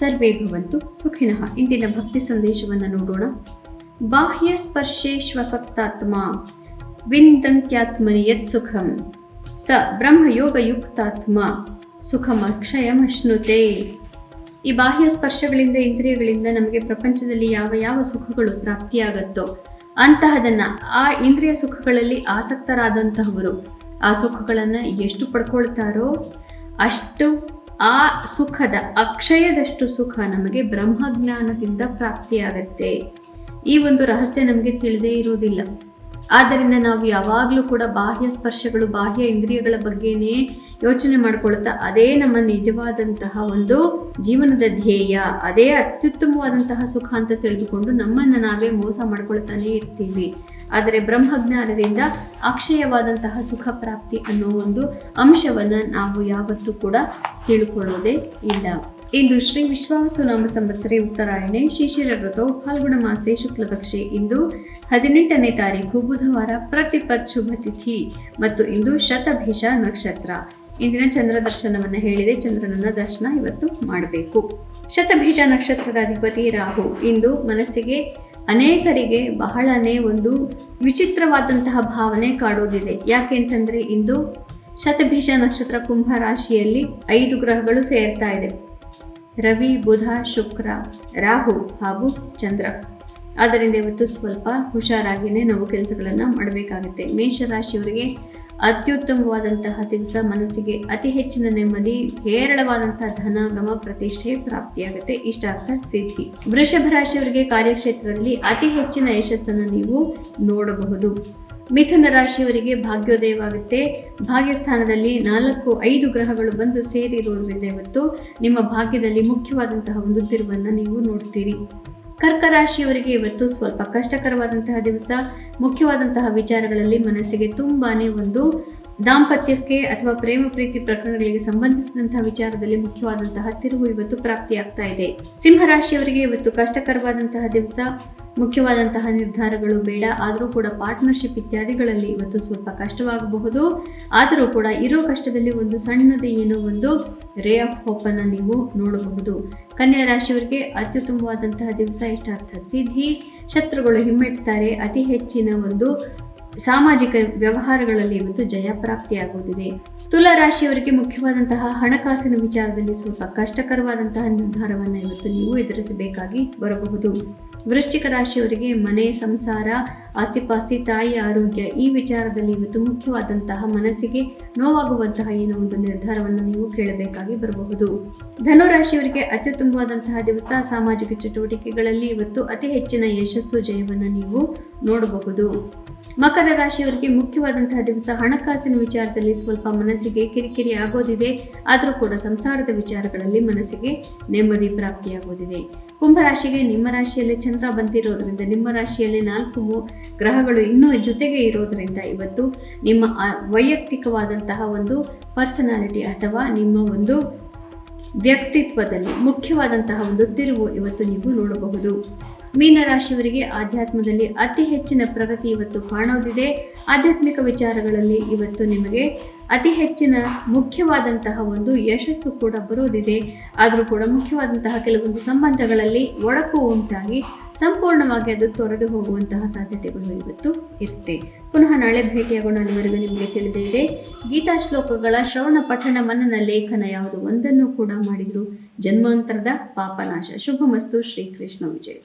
ಸರ್ವೇ ಭವಂತು ಸುಖಿನಃ. ಇಂದಿನ ಭಕ್ತಿ ಸಂದೇಶವನ್ನು ನೋಡೋಣ. ಬಾಹ್ಯ ಸ್ಪರ್ಶೇಶ್ವಸಕ್ತಾತ್ಮ ವಿಂದಂತ್ಯಾತ್ಮನಿ ಯತ್ ಸುಖಂ ಸ ಬ್ರಹ್ಮಯೋಗಯುಕ್ತಾತ್ಮ ಸುಖಮಕ್ಷಯಮಶ್ನುತೆ. ಈ ಬಾಹ್ಯ ಸ್ಪರ್ಶಗಳಿಂದ, ಇಂದ್ರಿಯಗಳಿಂದ ನಮಗೆ ಪ್ರಪಂಚದಲ್ಲಿ ಯಾವ ಯಾವ ಸುಖಗಳು ಪ್ರಾಪ್ತಿಯಾಗತ್ತೋ ಅಂತಹದನ್ನು, ಆ ಇಂದ್ರಿಯ ಸುಖಗಳಲ್ಲಿ ಆಸಕ್ತರಾದಂತಹವರು ಆ ಸುಖಗಳನ್ನು ಎಷ್ಟು ಪಡ್ಕೊಳ್ತಾರೋ ಅಷ್ಟು ಆ ಸುಖದ ಅಕ್ಷಯದಷ್ಟು ಸುಖ ನಮಗೆ ಬ್ರಹ್ಮಜ್ಞಾನದಿಂದ ಪ್ರಾಪ್ತಿಯಾಗತ್ತೆ. ಈ ಒಂದು ರಹಸ್ಯ ನಮಗೆ ತಿಳಿದೇ ಇರೋದಿಲ್ಲ. ಆದ್ದರಿಂದ ನಾವು ಯಾವಾಗಲೂ ಕೂಡ ಬಾಹ್ಯ ಸ್ಪರ್ಶಗಳು, ಬಾಹ್ಯ ಇಂದ್ರಿಯಗಳ ಬಗ್ಗೆನೇ ಯೋಚನೆ ಮಾಡ್ಕೊಳ್ತಾ ಅದೇ ನಮ್ಮ ನಿಜವಾದಂತಹ ಒಂದು ಜೀವನದ ಧ್ಯೇಯ, ಅದೇ ಅತ್ಯುತ್ತಮವಾದಂತಹ ಸುಖ ಅಂತ ತಿಳಿದುಕೊಂಡು ನಮ್ಮನ್ನು ನಾವೇ ಮೋಸ ಮಾಡ್ಕೊಳ್ತಾನೆ ಇರ್ತೀವಿ. ಆದರೆ ಬ್ರಹ್ಮಜ್ಞಾನದಿಂದ ಅಕ್ಷಯವಾದಂತಹ ಸುಖ ಪ್ರಾಪ್ತಿ ಅನ್ನೋ ಒಂದು ಅಂಶವನ್ನು ನಾವು ಯಾವತ್ತೂ ಕೂಡ ತಿಳ್ಕೊಳ್ಳೋದೇ ಇಲ್ಲ. ಇಂದು ಶ್ರೀ ವಿಶ್ವಾವಸು ನಾಮ ಸಂವತ್ಸರೆ ಉತ್ತರಾಯಣೆ ಶಿಶಿರ ಋತೌ ಫಾಲ್ಗುಣ ಮಾಸೆ ಶುಕ್ಲಪಕ್ಷೆ. ಇಂದು 18ನೇ ತಾರೀಕು ಬುಧವಾರ, ಪ್ರತಿಪತ್ ಶುಭ ತಿಥಿ ಮತ್ತು ಇಂದು ಶತಭಿಷ ನಕ್ಷತ್ರ. ಇಂದಿನ ಚಂದ್ರ ದರ್ಶನವನ್ನು ಹೇಳಿದೆ. ಚಂದ್ರನನ್ನ ದರ್ಶನ ಇವತ್ತು ಮಾಡಬೇಕು. ಶತಭಿಷ ನಕ್ಷತ್ರದ ಅಧಿಪತಿ ರಾಹು. ಇಂದು ಮನಸ್ಸಿಗೆ ಅನೇಕರಿಗೆ ಬಹಳನೇ ಒಂದು ವಿಚಿತ್ರವಾದಂತಹ ಭಾವನೆ ಕಾಡೋದಿದೆ. ಯಾಕೆ ಅಂತಂದರೆ ಇಂದು ಶತಭಿಷ ನಕ್ಷತ್ರ ಕುಂಭ ರಾಶಿಯಲ್ಲಿ 5 ಗ್ರಹಗಳು ಸೇರ್ತಾ ಇದೆ. ರವಿ, ಬುಧ, ಶುಕ್ರ, ರಾಹು ಹಾಗೂ ಚಂದ್ರ. ಆದ್ದರಿಂದ ಇವತ್ತು ಸ್ವಲ್ಪ ಹುಷಾರಾಗಿಯೇ ನಾವು ಕೆಲಸಗಳನ್ನು ಮಾಡಬೇಕಾಗುತ್ತೆ. ಮೇಷರಾಶಿಯವರಿಗೆ ಅತ್ಯುತ್ತಮವಾದಂತಹ ದಿವಸ. ಮನಸ್ಸಿಗೆ ಅತಿ ಹೆಚ್ಚಿನ ನೆಮ್ಮದಿ, ಹೇರಳವಾದಂತಹ ಧನಾಗಮ, ಪ್ರತಿಷ್ಠೆ ಪ್ರಾಪ್ತಿಯಾಗುತ್ತೆ. ಇಷ್ಟಾರ್ಥ ಸಿದ್ಧಿ. ವೃಷಭ ರಾಶಿಯವರಿಗೆ ಕಾರ್ಯಕ್ಷೇತ್ರದಲ್ಲಿ ಅತಿ ಹೆಚ್ಚಿನ ಯಶಸ್ಸನ್ನು ನೀವು ನೋಡಬಹುದು. ಮಿಥುನ ರಾಶಿಯವರಿಗೆ ಭಾಗ್ಯೋದಯವಾಗುತ್ತೆ. ಭಾಗ್ಯಸ್ಥಾನದಲ್ಲಿ 4-5 ಗ್ರಹಗಳು ಬಂದು ಸೇರಿರುವುದರಿಂದ ಇವತ್ತು ನಿಮ್ಮ ಭಾಗ್ಯದಲ್ಲಿ ಮುಖ್ಯವಾದಂತಹ ಒಂದು ತಿರುವನ್ನು ನೀವು ನೋಡ್ತೀರಿ. ಕರ್ಕ ರಾಶಿಯವರಿಗೆ ಇವತ್ತು ಸ್ವಲ್ಪ ಕಷ್ಟಕರವಾದಂತಹ ದಿವಸ. ಮುಖ್ಯವಾದಂತಹ ವಿಚಾರಗಳಲ್ಲಿ ಮನಸ್ಸಿಗೆ ತುಂಬಾನೇ ಒಂದು ದಾಂಪತ್ಯಕ್ಕೆ ಅಥವಾ ಪ್ರೇಮ ಪ್ರೀತಿ ಪ್ರಕರಣಗಳಿಗೆ ಸಂಬಂಧಿಸಿದಂತಹ ವಿಚಾರದಲ್ಲಿ ಮುಖ್ಯವಾದಂತಹ ತಿರುವು ಇವತ್ತು ಪ್ರಾಪ್ತಿಯಾಗ್ತಾ ಇದೆ. ಸಿಂಹರಾಶಿಯವರಿಗೆ ಇವತ್ತು ಕಷ್ಟಕರವಾದಂತಹ ದಿವಸ. ಮುಖ್ಯವಾದಂತಹ ನಿರ್ಧಾರಗಳು ಬೇಡ. ಆದರೂ ಕೂಡ ಪಾರ್ಟ್ನರ್ಶಿಪ್ ಇತ್ಯಾದಿಗಳಲ್ಲಿ ಇವತ್ತು ಸ್ವಲ್ಪ ಕಷ್ಟವಾಗಬಹುದು. ಆದರೂ ಕೂಡ ಇರೋ ಕಷ್ಟದಲ್ಲಿ ಒಂದು ಸಣ್ಣದೇ ಏನೋ ಒಂದು ರೇ ಆಫ್ ಹೋಪ್ ಅನ್ನು ನೀವು ನೋಡಬಹುದು. ಕನ್ಯಾ ರಾಶಿಯವರಿಗೆ ಅತ್ಯುತ್ತಮವಾದಂತಹ ದಿವಸ. ಇಷ್ಟಾರ್ಥ ಸಿದ್ಧಿ. ಶತ್ರುಗಳು ಹಿಮ್ಮೆಟ್ತಾರೆ. ಅತಿ ಹೆಚ್ಚಿನ ಒಂದು ಸಾಮಾಜಿಕ ವ್ಯವಹಾರಗಳಲ್ಲಿ ಇವತ್ತು ಜಯ ಪ್ರಾಪ್ತಿಯಾಗುವುದಿದೆ. ತುಲಾ ರಾಶಿಯವರಿಗೆ ಮುಖ್ಯವಾದಂತಹ ಹಣಕಾಸಿನ ವಿಚಾರದಲ್ಲಿ ಸ್ವಲ್ಪ ಕಷ್ಟಕರವಾದಂತಹ ನಿರ್ಧಾರವನ್ನು ಇವತ್ತು ನೀವು ಎದುರಿಸಬೇಕಾಗಿ ಬರಬಹುದು. ವೃಶ್ಚಿಕ ರಾಶಿಯವರಿಗೆ ಮನೆ, ಸಂಸಾರ, ಆಸ್ತಿಪಾಸ್ತಿ, ತಾಯಿ ಆರೋಗ್ಯ ಈ ವಿಚಾರದಲ್ಲಿ ಇವತ್ತು ಮುಖ್ಯವಾದಂತಹ ಮನಸ್ಸಿಗೆ ನೋವಾಗುವಂತಹ ಏನೋ ಒಂದು ನಿರ್ಧಾರವನ್ನು ನೀವು ಕೇಳಬೇಕಾಗಿ ಬರಬಹುದು. ಧನು ರಾಶಿಯವರಿಗೆ ಅತ್ಯುತ್ತಮವಾದಂತಹ ದಿವಸ. ಸಾಮಾಜಿಕ ಚಟುವಟಿಕೆಗಳಲ್ಲಿ ಇವತ್ತು ಅತಿ ಹೆಚ್ಚಿನ ಯಶಸ್ಸು, ಜಯವನ್ನು ನೀವು ನೋಡಬಹುದು. ಮಕರ ರಾಶಿಯವರಿಗೆ ಮುಖ್ಯವಾದಂತಹ ದಿವಸ. ಹಣಕಾಸಿನ ವಿಚಾರದಲ್ಲಿ ಸ್ವಲ್ಪ ಮನಸ್ಸಿಗೆ ಕಿರಿಕಿರಿ ಆಗೋದಿದೆ. ಆದರೂ ಕೂಡ ಸಂಸಾರದ ವಿಚಾರಗಳಲ್ಲಿ ಮನಸ್ಸಿಗೆ ನೆಮ್ಮದಿ ಪ್ರಾಪ್ತಿಯಾಗೋದಿದೆ. ಕುಂಭರಾಶಿಗೆ ನಿಮ್ಮ ರಾಶಿಯಲ್ಲಿ ಚಂದ್ರ ಬಂದಿರೋದ್ರಿಂದ, ನಿಮ್ಮ ರಾಶಿಯಲ್ಲಿ 4 ಗ್ರಹಗಳು ಇನ್ನೂ ಜೊತೆಗೆ ಇರೋದ್ರಿಂದ ಇವತ್ತು ನಿಮ್ಮ ವೈಯಕ್ತಿಕವಾದಂತಹ ಒಂದು ಪರ್ಸನಾಲಿಟಿ ಅಥವಾ ನಿಮ್ಮ ಒಂದು ವ್ಯಕ್ತಿತ್ವದಲ್ಲಿ ಮುಖ್ಯವಾದಂತಹ ಒಂದು ತಿರುವು ಇವತ್ತು ನೀವು ನೋಡಬಹುದು. ಮೀನರಾಶಿಯವರಿಗೆ ಆಧ್ಯಾತ್ಮದಲ್ಲಿ ಅತಿ ಹೆಚ್ಚಿನ ಪ್ರಗತಿ ಇವತ್ತು ಕಾಣೋದಿದೆ. ಆಧ್ಯಾತ್ಮಿಕ ವಿಚಾರಗಳಲ್ಲಿ ಇವತ್ತು ನಿಮಗೆ ಅತಿ ಹೆಚ್ಚಿನ ಮುಖ್ಯವಾದಂತಹ ಒಂದು ಯಶಸ್ಸು ಕೂಡ ಬರೋದಿದೆ. ಆದರೂ ಕೂಡ ಮುಖ್ಯವಾದಂತಹ ಕೆಲವೊಂದು ಸಂಬಂಧಗಳಲ್ಲಿ ಒಡಕು ಉಂಟಾಗಿ ಸಂಪೂರ್ಣವಾಗಿ ಅದು ತೊರೆದು ಹೋಗುವಂತಹ ಸಾಧ್ಯತೆಗಳು ಇವತ್ತು ಇರುತ್ತೆ. ಪುನಃ ನಾಳೆ ಭೇಟಿಯಾಗೋಣ. ಅಲ್ಲಿವರೆಗೂ ನಿಮಗೆ ತಿಳಿದೇ ಇದೆ. ಗೀತಾ ಶ್ಲೋಕಗಳ ಶ್ರವಣ, ಪಠಣ, ಮನನ, ಲೇಖನ ಯಾವುದು ಒಂದನ್ನು ಕೂಡ ಮಾಡಿದ್ರು ಜನ್ಮಾಂತರದ ಪಾಪನಾಶ. ಶುಭಮಸ್ತು. ಶ್ರೀಕೃಷ್ಣ ವಿಜಯ.